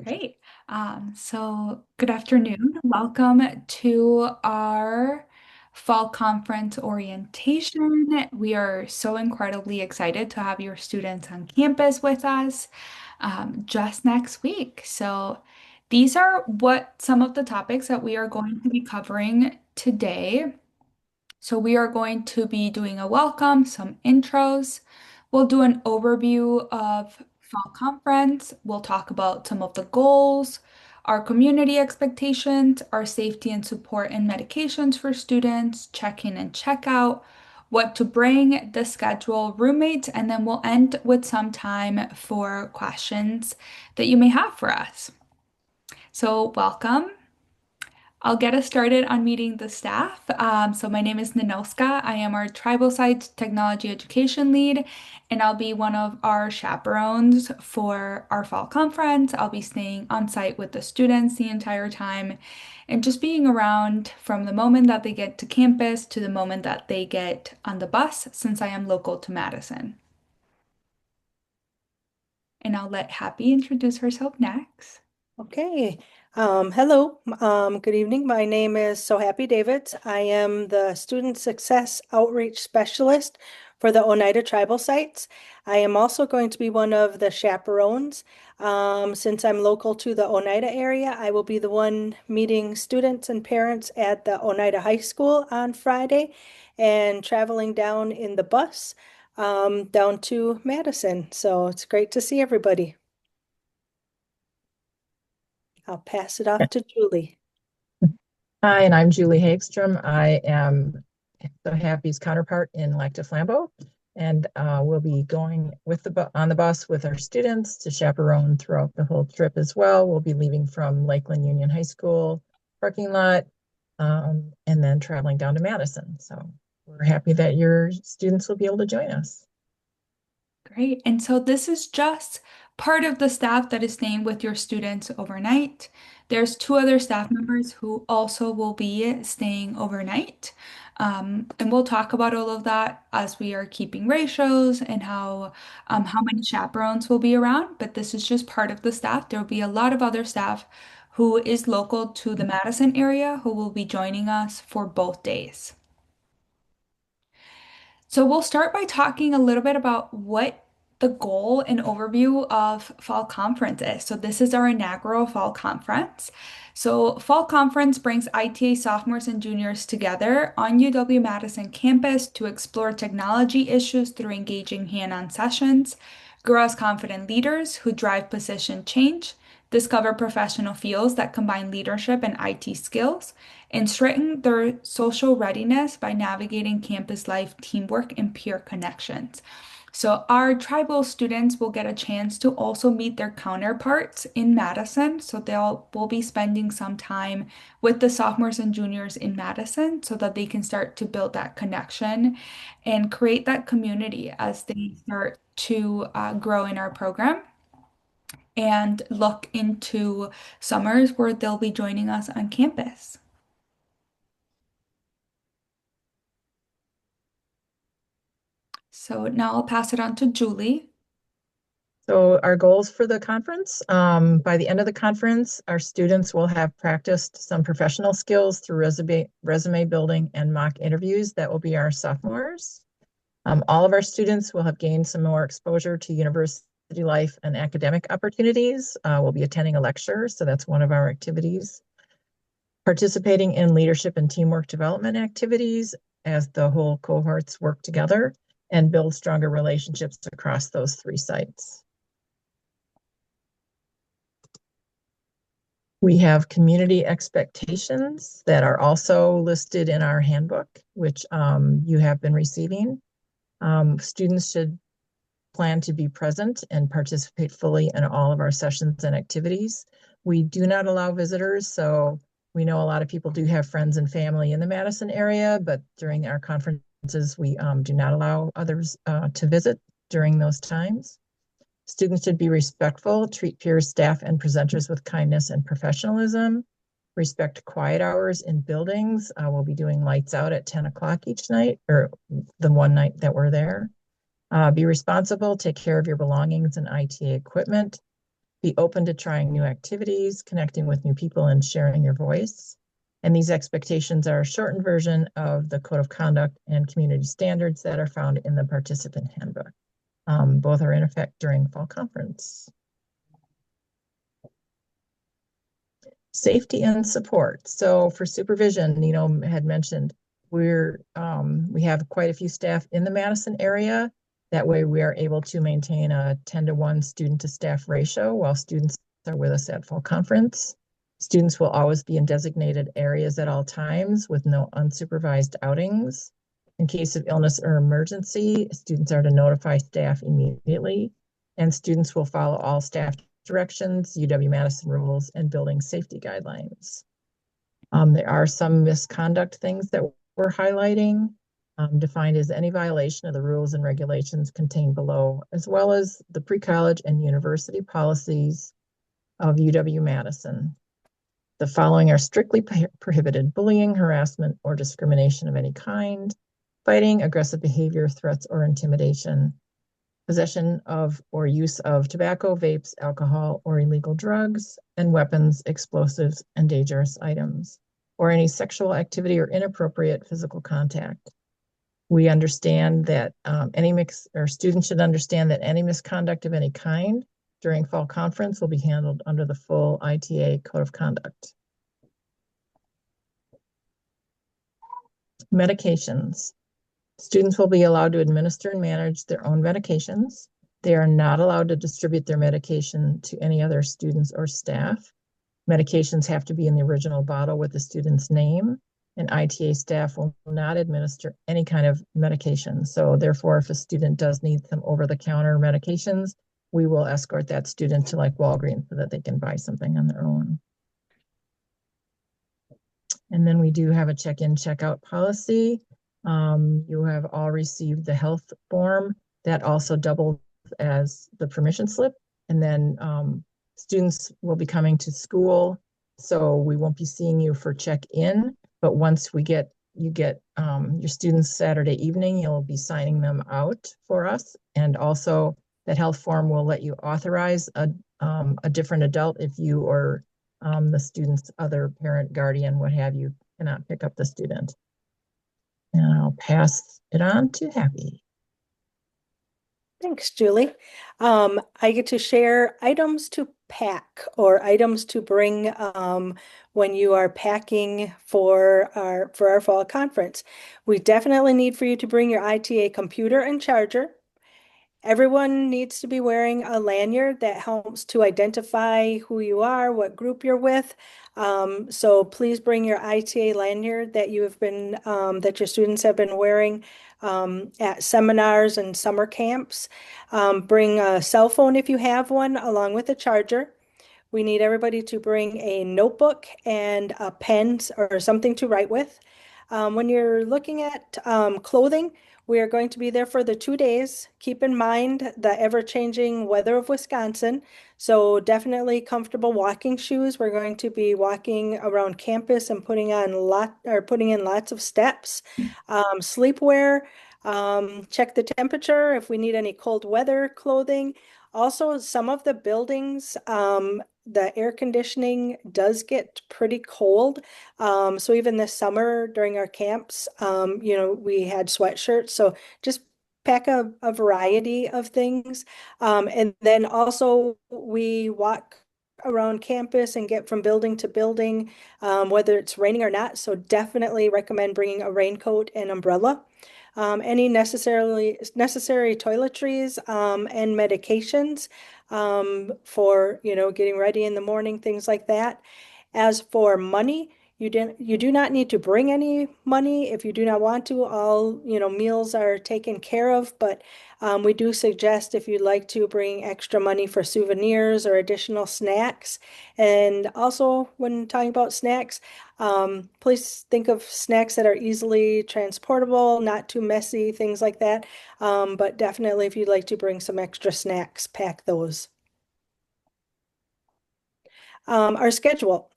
Great. So good afternoon. Welcome to our fall conference orientation. We are so incredibly excited to have your students on campus with us just next week. So these are what some of the topics that we are going to be covering today. So we are going to be doing a welcome, some intros. We'll do an overview of fall conference. We'll talk about some of the goals, our community expectations, our safety and support and medications for students, check-in and check-out, what to bring, the schedule, roommates, and then we'll end with some time for questions that you may have for us. So welcome. I'll get us started on meeting the staff. So my name is Ninoska. I am our Tribal Site Technology Education Lead, and I'll be one of our chaperones for our fall conference. I'll be staying on site with the students the entire time and just being around from the moment that they get to campus to the moment that they get on the bus, since I am local to Madison. And I'll let Happy introduce herself next. Okay. Hello. Good evening. My name is So Happy Davids. I am the Student Success Outreach Specialist for the Oneida Tribal Sites. I am also going to be one of the chaperones. Since I'm local to the Oneida area, I will be the one meeting students and parents at the Oneida High School on Friday and traveling down in the bus down to Madison. So it's great to see everybody. I'll pass it off to Julie. Hi, and I'm Julie Hagstrom. I am So Happy's counterpart in Lac Flambeau, and we'll be going with on the bus with our students to chaperone throughout the whole trip as well. We'll be leaving from Lakeland Union High School parking lot, and then traveling down to Madison. So we're happy that your students will be able to join us. Great. And so this is just part of the staff that is staying with your students overnight. There's two other staff members who also will be staying overnight. And we'll talk about all of that as we are keeping ratios and how many chaperones will be around. But this is just part of the staff. There will be a lot of other staff who is local to the Madison area who will be joining us for both days. So we'll start by talking a little bit about what the goal and overview of Fall Conference is. So this is our inaugural Fall Conference. So Fall Conference brings ITA sophomores and juniors together on UW-Madison campus to explore technology issues through engaging hand-on sessions, grow as confident leaders who drive position change, discover professional fields that combine leadership and IT skills, and strengthen their social readiness by navigating campus life, teamwork, and peer connections. So, our tribal students will get a chance to also meet their counterparts in Madison. So, will be spending some time with the sophomores and juniors in Madison so that they can start to build that connection and create that community as they start to grow in our program and look into summers where they'll be joining us on campus. So now I'll pass it on to Julie. So our goals for the conference, by the end of the conference, our students will have practiced some professional skills through resume building and mock interviews. That will be our sophomores. All of our students will have gained some more exposure to university life and academic opportunities. We'll be attending a lecture, so that's one of our activities. Participating in leadership and teamwork development activities as the whole cohorts work together and build stronger relationships across those three sites. We have community expectations that are also listed in our handbook, which you have been receiving. Students should plan to be present and participate fully in all of our sessions and activities. We do not allow visitors, so we know a lot of people do have friends and family in the Madison area, but during our conferences, we do not allow others to visit during those times. Students should be respectful, treat peers, staff, and presenters with kindness and professionalism, respect quiet hours in buildings. We'll be doing lights out at 10 o'clock each night, or the one night that we're there. Be responsible, take care of your belongings and IT equipment. be open to trying new activities, connecting with new people, and sharing your voice. And these expectations are a shortened version of the Code of Conduct and Community Standards that are found in the Participant Handbook. Both are in effect during fall conference. Safety and support. So for supervision, had mentioned we have quite a few staff in the Madison area. That way we are able to maintain a 10-to-1 student to staff ratio while students are with us at fall conference. Students will always be in designated areas at all times with no unsupervised outings. In case of illness or emergency, students are to notify staff immediately, and students will follow all staff directions, UW-Madison rules, and building safety guidelines. There are some misconduct things that we're highlighting, defined as any violation of the rules and regulations contained below, as well as the pre-college and university policies of UW-Madison. The following are strictly prohibited: bullying, harassment, or discrimination of any kind, fighting, aggressive behavior, threats, or intimidation, possession of or use of tobacco, vapes, alcohol, or illegal drugs, and weapons, explosives, and dangerous items, or any sexual activity or inappropriate physical contact. We understand that students should understand that any misconduct of any kind during fall conference will be handled under the full ITA Code of Conduct. Medications. Students will be allowed to administer and manage their own medications. They are not allowed to distribute their medication to any other students or staff. Medications have to be in the original bottle with the student's name, and ITA staff will not administer any kind of medication. So therefore, if a student does need some over-the-counter medications, we will escort that student to like Walgreens so that they can buy something on their own. And then we do have a check-in, check-out policy. You have all received the health form that also doubles as the permission slip. And then students will be coming to school, so we won't be seeing you for check-in. But once you get your students Saturday evening, you'll be signing them out for us. And also that health form will let you authorize a different adult if you or the student's other parent, guardian, what have you, cannot pick up the student. And I'll pass it on to Happy. Thanks, Julie. I get to share items to pack or items to bring when you are packing for our fall conference. We definitely need for you to bring your ITA computer and charger. Everyone needs to be wearing a lanyard that helps to identify who you are, what group you're with. So please bring your ITA lanyard that that your students have been wearing at seminars and summer camps. Bring a cell phone if you have one, along with a charger. We need everybody to bring a notebook and a pen or something to write with. When you're looking at clothing, we are going to be there for the 2 days. Keep in mind the ever-changing weather of Wisconsin. So definitely comfortable walking shoes. We're going to be walking around campus and putting in lots of steps. Sleepwear, check the temperature if we need any cold weather clothing. Also, some of the buildings, the air conditioning does get pretty cold. So even this summer during our camps, we had sweatshirts. So just pack a variety of things. And then also we walk around campus and get from building to building, whether it's raining or not. So definitely recommend bringing a raincoat and umbrella. Any necessary toiletries and medications for getting ready in the morning, things like that. As for money, you do not need to bring any money if you do not want to. All meals are taken care of, but we do suggest if you'd like to bring extra money for souvenirs or additional snacks. And also, when talking about snacks, please think of snacks that are easily transportable, not too messy, things like that. But definitely, if you'd like to bring some extra snacks, pack those. Our schedule.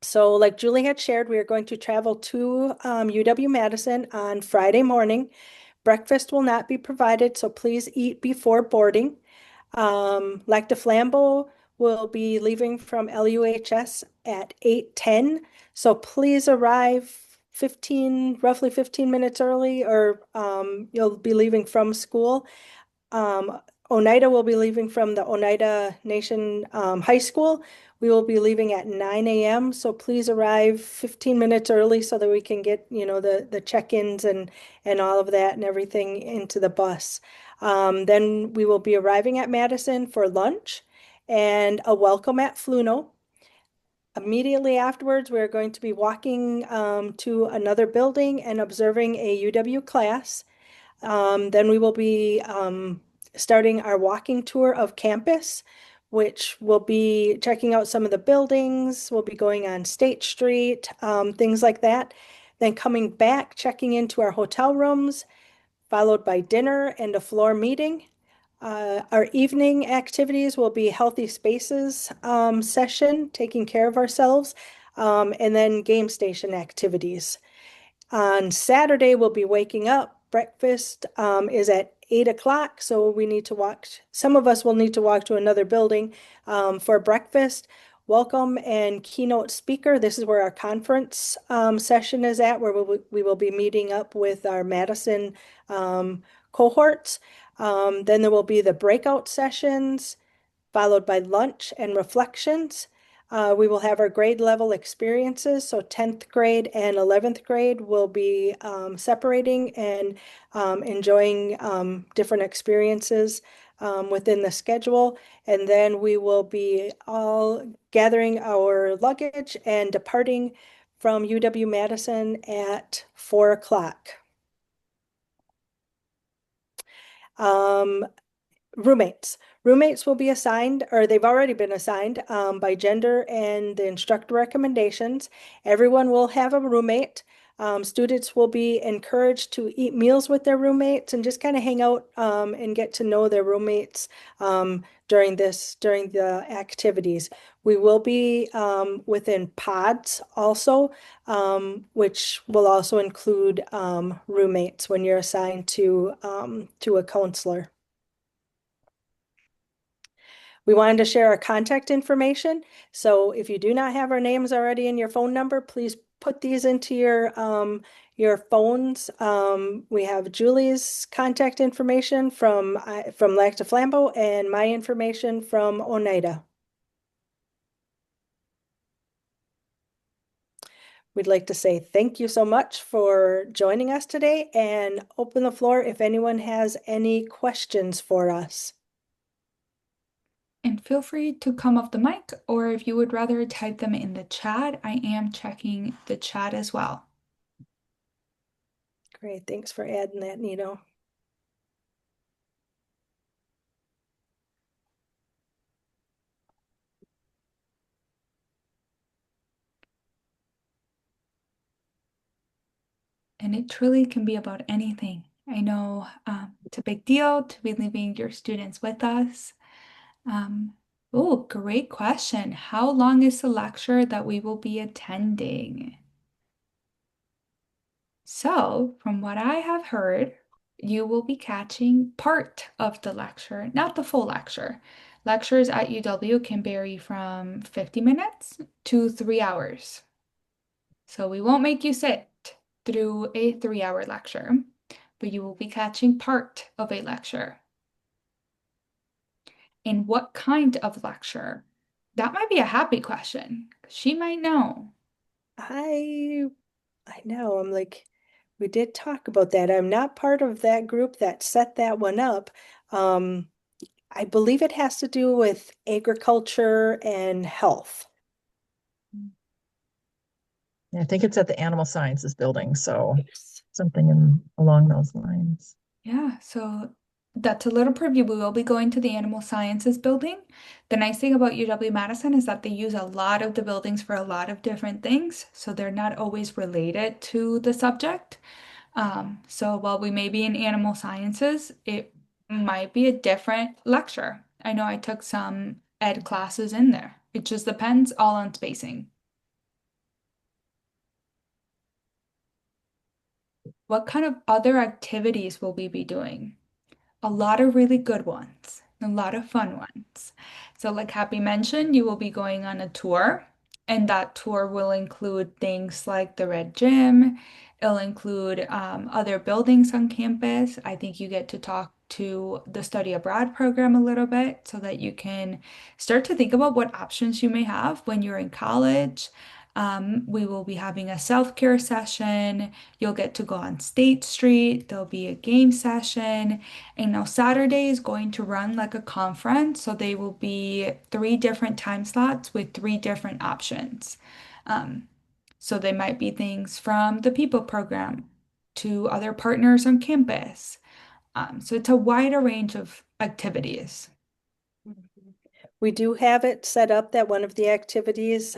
So like Julie had shared, we are going to travel to UW-Madison on Friday morning. Breakfast will not be provided, so please eat before boarding. Lac de Flambeau will be leaving from LUHS at 8:10. So please arrive roughly 15 minutes early, or you'll be leaving from school. Um, Oneida will be leaving from the Oneida Nation High School. We will be leaving at 9 a.m. So please arrive 15 minutes early so that we can get, the check-ins and all of that and everything into the bus. Then we will be arriving at Madison for lunch and a welcome at Fluno. Immediately afterwards, we're going to be walking to another building and observing a UW class. Then we will be starting our walking tour of campus, which will be checking out some of the buildings. We'll be going on State Street, things like that. Then coming back, checking into our hotel rooms, followed by dinner and a floor meeting. Our evening activities will be healthy spaces session, taking care of ourselves, and then game station activities. On Saturday, we'll be waking up. Breakfast is at 8 o'clock, so we need to walk. Some of us will need to walk to another building for breakfast. Welcome and keynote speaker. This is where our conference session is at, where we will be meeting up with our Madison cohorts. Then there will be the breakout sessions, followed by lunch and reflections. We will have our grade level experiences. So 10th grade and 11th grade will be separating and enjoying different experiences within the schedule. And then we will be all gathering our luggage and departing from UW-Madison at 4 o'clock. Um, Roommates. Roommates will be assigned, or they've already been assigned by gender and the instructor recommendations. Everyone will have a roommate. Students will be encouraged to eat meals with their roommates and just kind of hang out and get to know their roommates during the activities. We will be within pods also, which will also include roommates when you're assigned to a counselor. We wanted to share our contact information. So if you do not have our names already in your phone number, please put these into your phones. We have Julie's contact information from Lac du Flambeau and my information from Oneida. We'd like to say thank you so much for joining us today and open the floor if anyone has any questions for us. And feel free to come off the mic, or if you would rather type them in the chat, I am checking the chat as well. Great, thanks for adding that, Nito. And it truly can be about anything. I know it's a big deal to be leaving your students with us. Oh, great question. How long is the lecture that we will be attending? So, from what I have heard, you will be catching part of the lecture, not the full lecture. Lectures at UW can vary from 50 minutes to 3 hours. So we won't make you sit through a 3 hour lecture, but you will be catching part of a lecture. And what kind of lecture? That might be a happy question. She might know. I know. I'm like, we did talk about that. I'm not part of that group that set that one up. Um, I believe it has to do with agriculture and health. I think it's at the Animal Sciences building, so Yes. something along those lines. Yeah, so that's a little preview. We will be going to the Animal Sciences building. The nice thing about UW-Madison is that they use a lot of the buildings for a lot of different things, so they're not always related to the subject. So while we may be in animal sciences, it might be a different lecture. I know I took some ed classes in there. It just depends all on spacing. What kind of other activities will we be doing? A lot of really good ones, a lot of fun ones. So, like Happy mentioned, you will be going on a tour, and that tour will include things like the Red Gym. It'll include other buildings on campus. I think you get to talk to the study abroad program a little bit so that you can start to think about what options you may have when you're in college. We will be having a self-care session. You'll get to go on State Street. There'll be a game session. And now Saturday is going to run like a conference, so they will be three different time slots with three different options. Um, so they might be things from the People program to other partners on campus. So it's a wider range of activities. Mhm. We do have it set up that one of the activities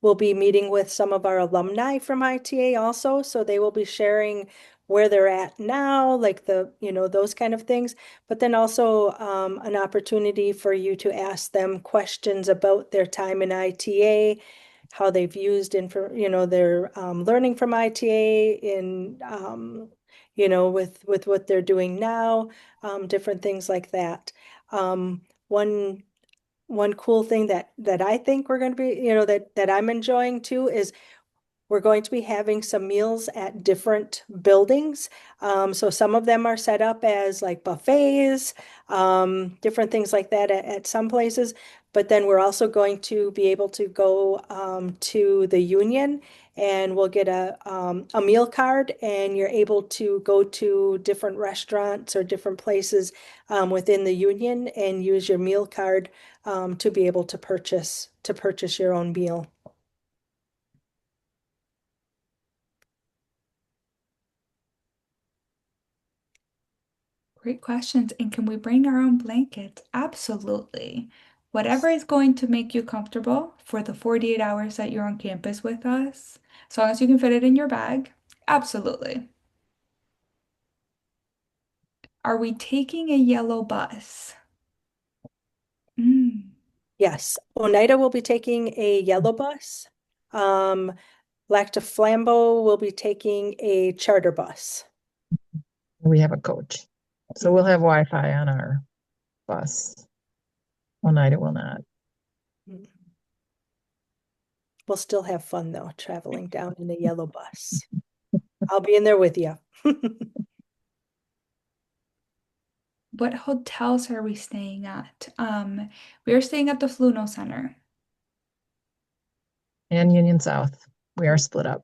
will be meeting with some of our alumni from ITA also. So they will be sharing where they're at now, like those kind of things. But then also an opportunity for you to ask them questions about their time in ITA, how they've used their learning from ITA in with what they're doing now, different things like that. One one cool thing that I think we're going to be, that I'm enjoying too is we're going to be having some meals at different buildings. So some of them are set up as like buffets, different things like that at some places. But then we're also going to be able to go to the Union and we'll get a meal card and you're able to go to different restaurants or different places within the Union and use your meal card to be able to purchase your own meal. Great questions. And can we bring our own blankets? Absolutely. Whatever is going to make you comfortable for the 48 hours that you're on campus with us, as long as you can fit it in your bag. Absolutely. Are we taking a yellow bus? Mm, Yes, Oneida will be taking a yellow bus. Um, Lac Flambeau will be taking a charter bus. We have a coach. So we'll have Wi-Fi on our bus. One night it will not. Mhm. We'll still have fun though, traveling down in a yellow bus. I'll be in there with you. what hotels are we staying at? We are staying at the Fluno Center. And Union South. We are split up.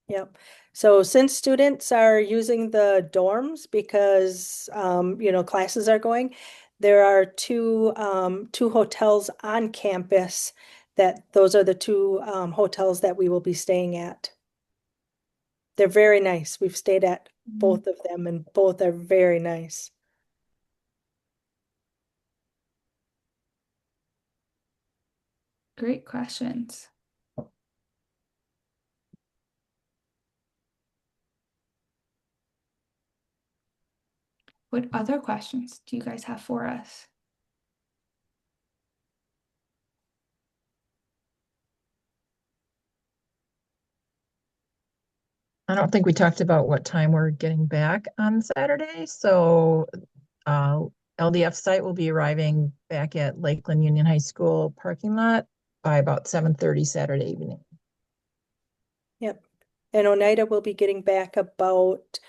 Yep. So since students are using the dorms because classes are going, there are two hotels on campus that those are the two hotels that we will be staying at. They're very nice. We've stayed at Mm, both of them and both are very nice. Great questions. What other questions do you guys have for us? I don't think we talked about what time we're getting back on Saturday. So uh, LDF site will be arriving back at Lakeland Union High School parking lot by about 7:30 Saturday evening. Yep. And Oneida will be getting back about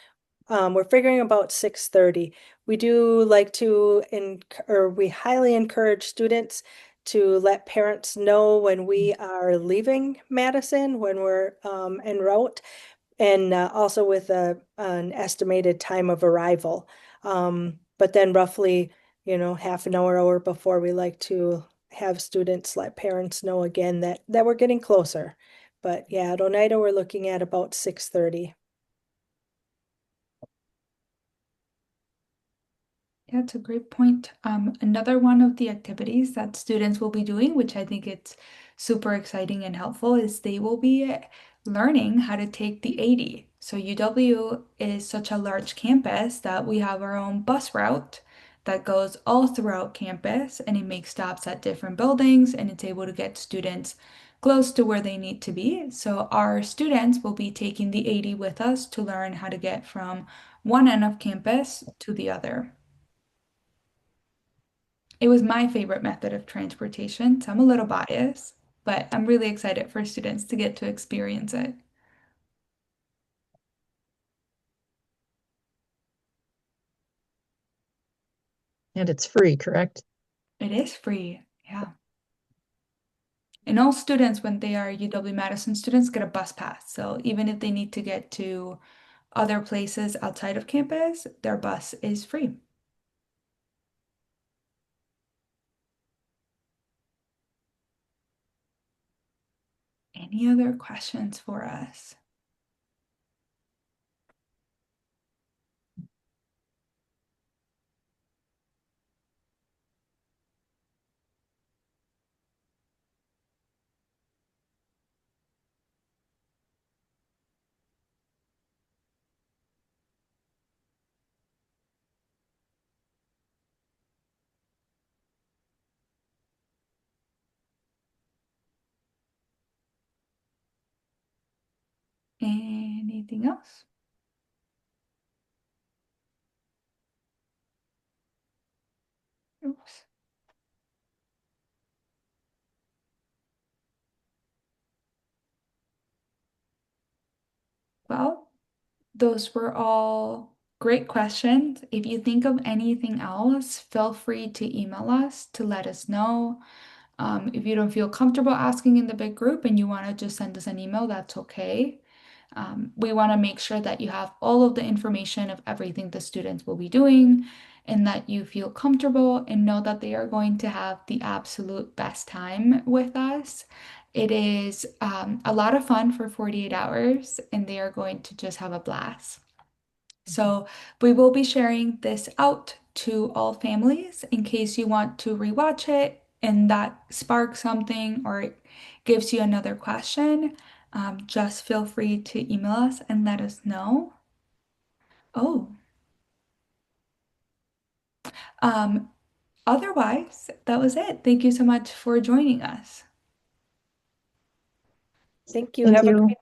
we're figuring about 6:30. We do like to or we highly encourage students to let parents know when we are leaving Madison, when we're en route, and also with an estimated time of arrival. But then roughly, half an hour before, we like to have students let parents know again that we're getting closer. But yeah, at Oneida, we're looking at about 6:30. Yeah, it's a great point. Another one of the activities that students will be doing, which I think it's super exciting and helpful, is they will be learning how to take the 80. So UW is such a large campus that we have our own bus route that goes all throughout campus and it makes stops at different buildings and it's able to get students close to where they need to be. So our students will be taking the 80 with us to learn how to get from one end of campus to the other. It was my favorite method of transportation, so I'm a little biased, but I'm really excited for students to get to experience it. And it's free, correct? It is free, yeah. And all students, when they are UW-Madison students, get a bus pass. So even if they need to get to other places outside of campus, their bus is free. Any other questions for us? Anything else? Oops. Well, those were all great questions. If you think of anything else, feel free to email us to let us know. If you don't feel comfortable asking in the big group and you want to just send us an email, that's okay. We want to make sure that you have all of the information of everything the students will be doing and that you feel comfortable and know that they are going to have the absolute best time with us. It is a lot of fun for 48 hours and they are going to just have a blast. So we will be sharing this out to all families in case you want to rewatch it and that sparks something or it gives you another question. Just feel free to email us and let us know. Oh, um, otherwise, that was it. Thank you so much for joining us. Thank you. Thank Have a you.